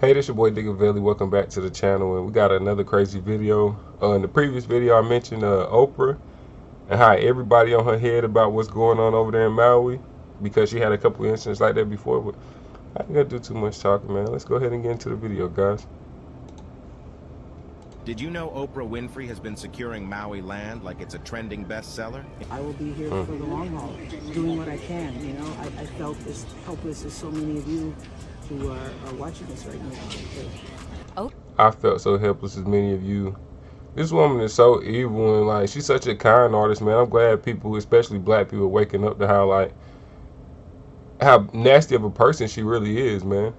Hey, this your boy Diggaveli. Welcome back to the channel, and we got another crazy video. In the previous video, I mentioned Oprah and how everybody on her head about what's going on over there in Maui because she had a couple incidents like that before. But I ain't gonna do too much talking, man. Let's go ahead and get into the video, guys. Did you know Oprah Winfrey has been securing Maui land like it's a trending bestseller? I will be here for the long haul, doing what I can. You know, I felt as helpless as so many of you who are watching this right now. I felt so helpless as many of you. This woman is so evil, and like she's such a kind artist, man. I'm glad people, especially black people, are waking up to how nasty of a person she really is, man.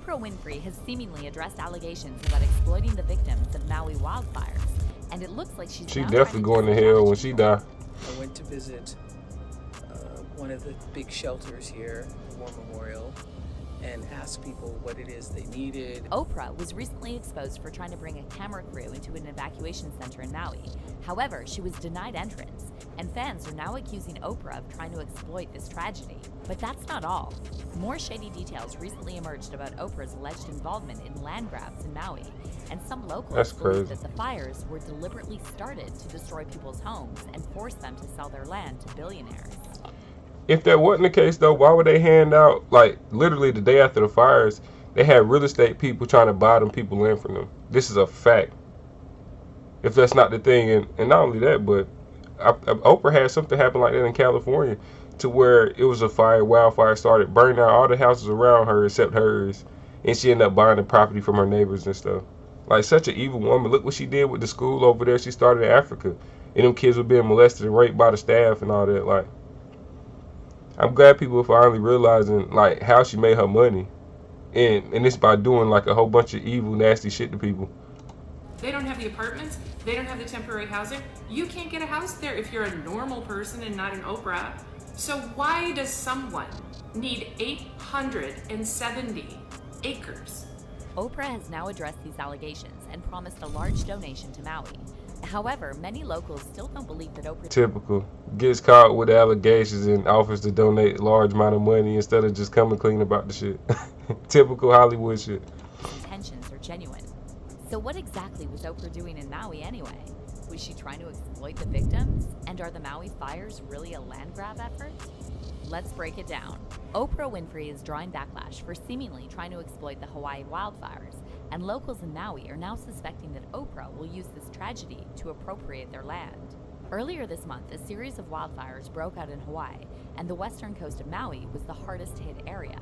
Oprah Winfrey has seemingly addressed allegations about exploiting the victims of Maui wildfires, and it looks like she's definitely going to hell when she die. I went to visit one of the big shelters here, the War Memorial, and asked people what it is they needed. Oprah was recently exposed for trying to bring a camera crew into an evacuation center in Maui. However, she was denied entrance, and fans are now accusing Oprah of trying to exploit this tragedy. But that's not all. More shady details recently emerged about Oprah's alleged involvement in land grabs in Maui, and some locals believe that the fires were deliberately started to destroy people's homes and force them to sell their land to billionaires. If that wasn't the case, though, why would they hand out, like, literally the day after the fires, they had real estate people trying to buy them people land from them? This is a fact. If that's not the thing, and not only that, but Oprah had something happen like that in California to where it was a wildfire started burning out all the houses around her except hers, and she ended up buying the property from her neighbors and stuff. Like, such an evil woman. Look what she did with the school over there she started in Africa, and them kids were being molested and raped by the staff and all that. Like, I'm glad people are finally realizing like how she made her money, and it's by doing like a whole bunch of evil, nasty shit to people. They don't have the apartments, they don't have the temporary housing. You can't get a house there if you're a normal person and not an Oprah. So why does someone need 870 acres? Oprah has now addressed these allegations and promised a large donation to Maui. However, many locals still don't believe that Oprah Typical. Gets caught with allegations and offers to donate a large amount of money instead of just coming clean about the shit. Typical Hollywood shit. intentions are genuine. So what exactly was Oprah doing in Maui anyway? Was she trying to exploit the victims? And are the Maui fires really a land grab effort? Let's break it down. Oprah Winfrey is drawing backlash for seemingly trying to exploit the Hawaii wildfires, and locals in Maui are now suspecting that Oprah will use this tragedy to appropriate their land. Earlier this month, a series of wildfires broke out in Hawaii, and the western coast of Maui was the hardest hit area.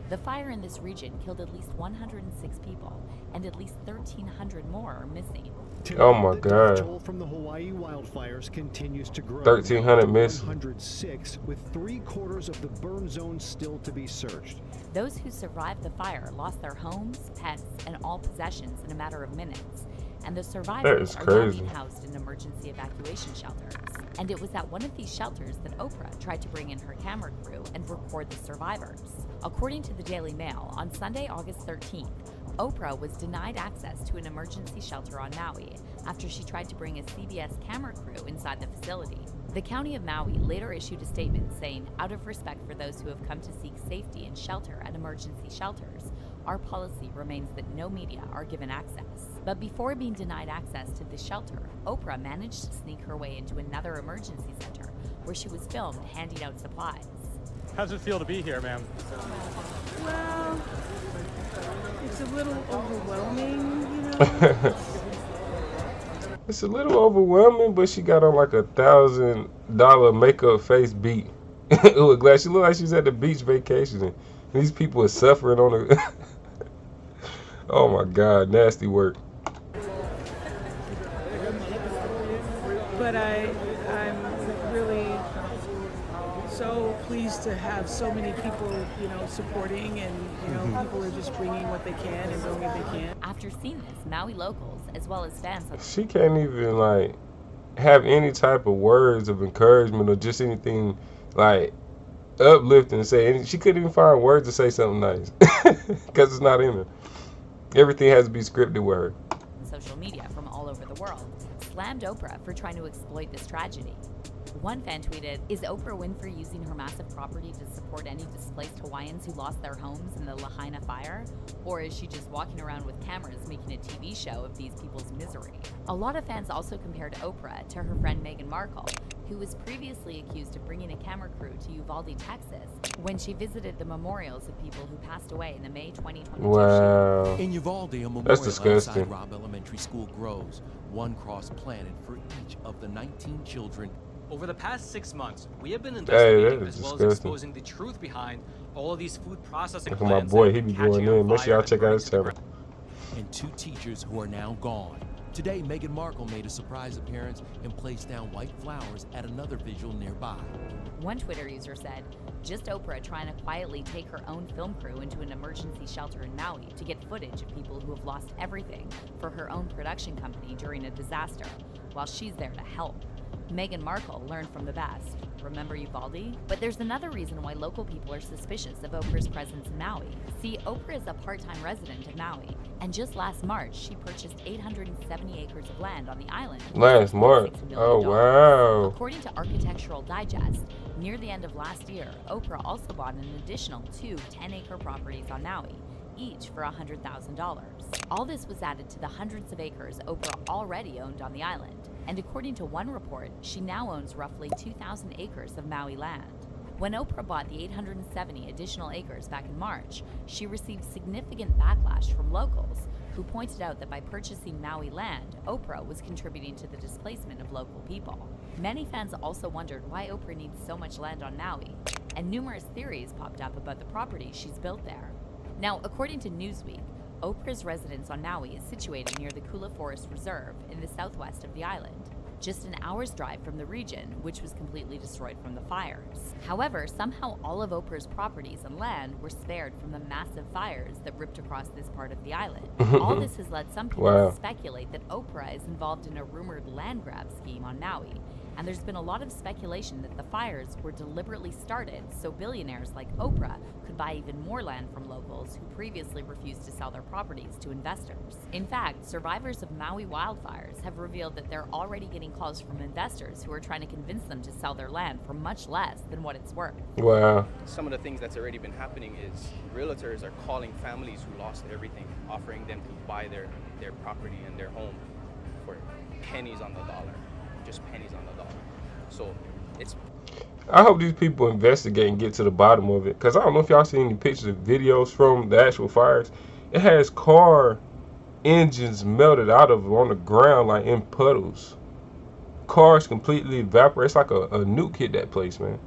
The fire in this region killed at least 106 people, and at least 1,300 more are missing. Oh my God. The toll from the Hawaii wildfires continues to grow. 1,300 missed. 106, with 3/4 of the burn zone still to be searched. Those who survived the fire lost their homes, pets, and all possessions in a matter of minutes, and the survivors are now being housed in emergency evacuation shelters. And it was at one of these shelters that Oprah tried to bring in her camera crew and record the survivors. According to the Daily Mail, on Sunday, August 13th, Oprah was denied access to an emergency shelter on Maui after she tried to bring a CBS camera crew inside the facility. The county of Maui later issued a statement saying, out of respect for those who have come to seek safety and shelter at emergency shelters, our policy remains that no media are given access. But before being denied access to the shelter, Oprah managed to sneak her way into another emergency center where she was filmed handing out supplies. How's it feel to be here, ma'am? Well, it's a little overwhelming, you know. It's a little overwhelming, but she got on like $1,000 makeup face beat. With glass. She looked like she's at the beach vacationing. These people are suffering on the. Oh my God, nasty work. But I'm really so pleased to have so many people, you know, supporting, and you know, people are just bringing what they can and doing what they can. After seeing this, Maui locals, as well as fans, She can't even like have any type of words of encouragement or just anything like uplifting to say. And she couldn't even find words to say something nice because it's not in her. Everything has to be scripted with her. social media from all over the world slammed Oprah for trying to exploit this tragedy. One fan tweeted, "Is Oprah Winfrey using her massive property to support any displaced Hawaiians who lost their homes in the Lahaina fire? Or is she just walking around with cameras making a TV show of these people's misery?" A lot of fans also compared Oprah to her friend Meghan Markle, who was previously accused of bringing a camera crew to Uvalde, Texas, when she visited the memorials of people who passed away in the May 2022 Wow. In Uvalde, a memorial That's disgusting. outside Robb Elementary School grows. One cross planted for each of the 19 children. Over the past 6 months, we have been Hey, investigating that is as well as disgusting. exposing the truth behind all of these food processing Look at my plants boy, that he have be been catching going on in. Make sure fire y'all and check out burning his to the channel. ground. And 2 teachers who are now gone. Today, Meghan Markle made a surprise appearance and placed down white flowers at another vigil nearby. One Twitter user said, "Just Oprah trying to quietly take her own film crew into an emergency shelter in Maui to get footage of people who have lost everything for her own production company during a disaster, while she's there to help. Meghan Markle learned from the best. Remember Uvalde?" But there's another reason why local people are suspicious of Oprah's presence in Maui. See, Oprah is a part-time resident of Maui, and just last March, she purchased 870 acres of land on the island. for Last March. $6 million. Oh, wow. According to Architectural Digest, near the end of last year, Oprah also bought an additional 2 10-acre properties on Maui, each for $100,000. All this was added to the hundreds of acres Oprah already owned on the island. And according to one report, she now owns roughly 2,000 acres of Maui land. When Oprah bought the 870 additional acres back in March, she received significant backlash from locals who pointed out that by purchasing Maui land, Oprah was contributing to the displacement of local people. Many fans also wondered why Oprah needs so much land on Maui, and numerous theories popped up about the property she's built there. Now, according to Newsweek, Oprah's residence on Maui is situated near the Kula Forest Reserve in the southwest of the island, just an hour's drive from the region, which was completely destroyed from the fires. However, somehow all of Oprah's properties and land were spared from the massive fires that ripped across this part of the island. All this has led some people to speculate that Oprah is involved in a rumored land grab scheme on Maui. And there's been a lot of speculation that the fires were deliberately started so billionaires like Oprah could buy even more land from locals who previously refused to sell their properties to investors. In fact, survivors of Maui wildfires have revealed that they're already getting calls from investors who are trying to convince them to sell their land for much less than what it's worth. Wow. Some of the things that's already been happening is realtors are calling families who lost everything, offering them to buy their property and their home for pennies on the dollar. Just pennies on the dollar. So it's... I hope these people investigate and get to the bottom of it, because I don't know if y'all seen any pictures of videos from the actual fires. It has car engines melted out of on the ground, like in puddles. Cars completely evaporate. It's like a nuke hit that place, man.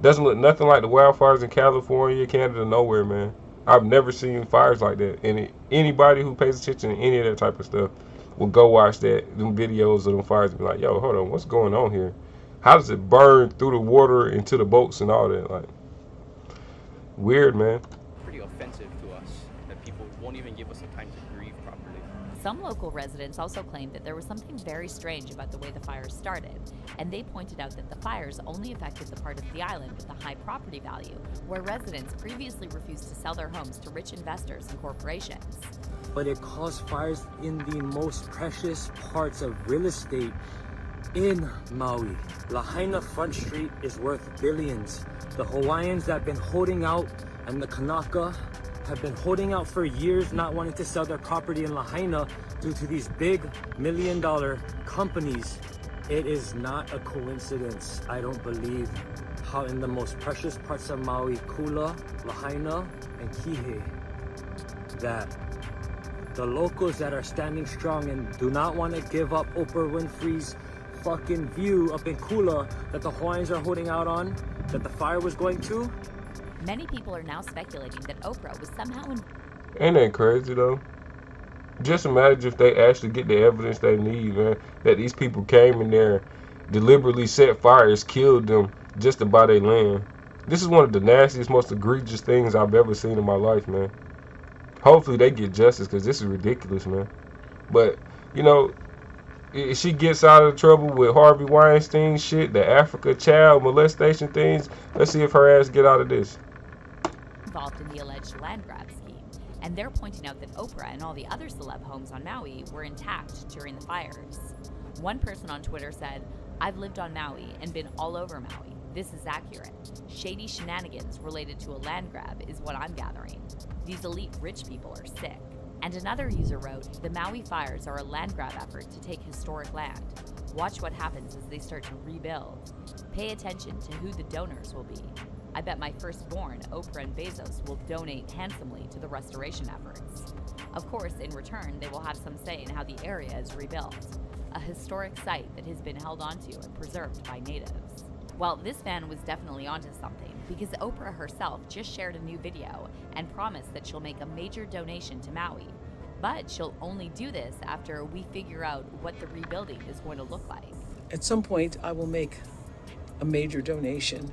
Doesn't look nothing like the wildfires in California, Canada, nowhere, man. I've never seen fires like that. And anybody who pays attention to any of that type of stuff will go watch them videos of them fires and be like, yo, hold on, what's going on here? How does it burn through the water into the boats and all that? Like, weird, man. Pretty offensive to us that people won't even give us the time to grieve properly. Some local residents also claimed that there was something very strange about the way the fires started, and they pointed out that the fires only affected the part of the island with the high property value, where residents previously refused to sell their homes to rich investors and corporations. But it caused fires in the most precious parts of real estate in Maui. Lahaina Front Street is worth billions. The Hawaiians that have been holding out and the Kanaka have been holding out for years, not wanting to sell their property in Lahaina due to these big $million companies. It is not a coincidence, I don't believe, how in the most precious parts of Maui, Kula, Lahaina, and Kihei, that the locals that are standing strong and do not want to give up Oprah Winfrey's fucking view up in Kula that the Hawaiians are holding out on, that the fire was going to. Many people are now speculating that Oprah was somehow Ain't that crazy, though? Just imagine if they actually get the evidence they need, man, that these people came in there, deliberately set fires, killed them just to buy their land. This is one of the nastiest, most egregious things I've ever seen in my life, man. Hopefully they get justice, because this is ridiculous, man. But, you know, if she gets out of trouble with Harvey Weinstein shit, the Africa child molestation things, let's see if her ass get out of this. Involved in the alleged land grab scheme, and they're pointing out that Oprah and all the other celeb homes on Maui were intact during the fires. One person on Twitter said, I've lived on Maui and been all over Maui. This is accurate. Shady shenanigans related to a land grab is what I'm gathering. These elite rich people are sick. And another user wrote, the Maui fires are a land grab effort to take historic land. Watch what happens as they start to rebuild. Pay attention to who the donors will be. I bet my firstborn, Oprah and Bezos, will donate handsomely to the restoration efforts. Of course, in return, they will have some say in how the area is rebuilt. A historic site that has been held onto and preserved by natives. Well, this fan was definitely onto something, because Oprah herself just shared a new video and promised that she'll make a major donation to Maui. But she'll only do this after we figure out what the rebuilding is going to look like. At some point, I will make a major donation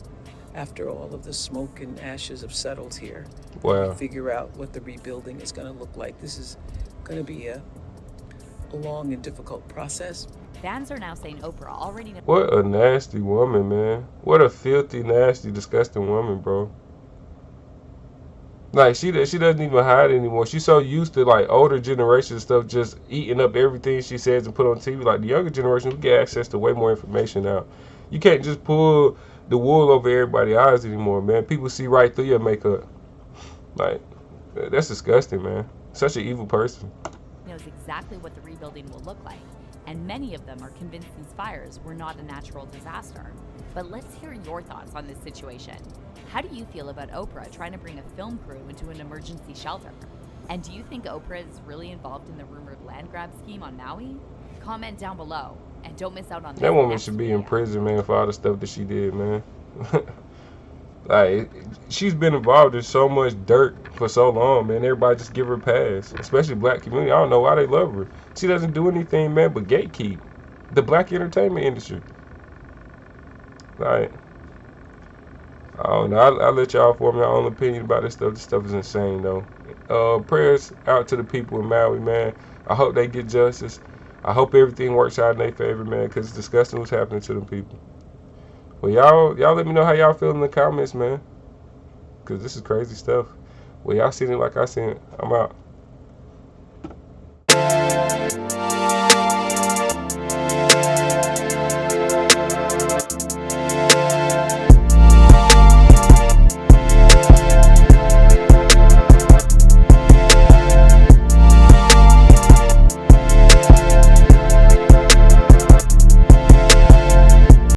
after all of the smoke and ashes have settled here. Wow. Figure out what the rebuilding is going to look like. This is going to be a long and difficult process. Fans are now saying Oprah already knows. What a nasty woman, man. What a filthy, nasty, disgusting woman, bro. Like, she doesn't even hide anymore. She's so used to, like, older generation stuff just eating up everything she says and put on TV. Like, the younger generation, we get access to way more information now. You can't just pull the wool over everybody's eyes anymore, man. People see right through your makeup. Like, that's disgusting, man. Such an evil person. Knows exactly what the rebuilding will look like, and many of them are convinced these fires were not a natural disaster. But let's hear your thoughts on this situation. How do you feel about Oprah trying to bring a film crew into an emergency shelter? And do you think Oprah is really involved in the rumored land grab scheme on Maui? Comment down below, and don't miss out on that woman should be in prison, man, for all the stuff that she did, man. Like, she's been involved in so much dirt for so long, man. Everybody just give her a pass, especially black community. I don't know why they love her. She doesn't do anything, man, but gatekeep the black entertainment industry. Like, I don't know. I'll let y'all form your own opinion about this stuff. This stuff is insane, though. Prayers out to the people in Maui, man. I hope they get justice. I hope everything works out in their favor, man, because it's disgusting what's happening to them people. Well, y'all let me know how y'all feel in the comments, man, because this is crazy stuff. Well, y'all seen it like I seen it. I'm out.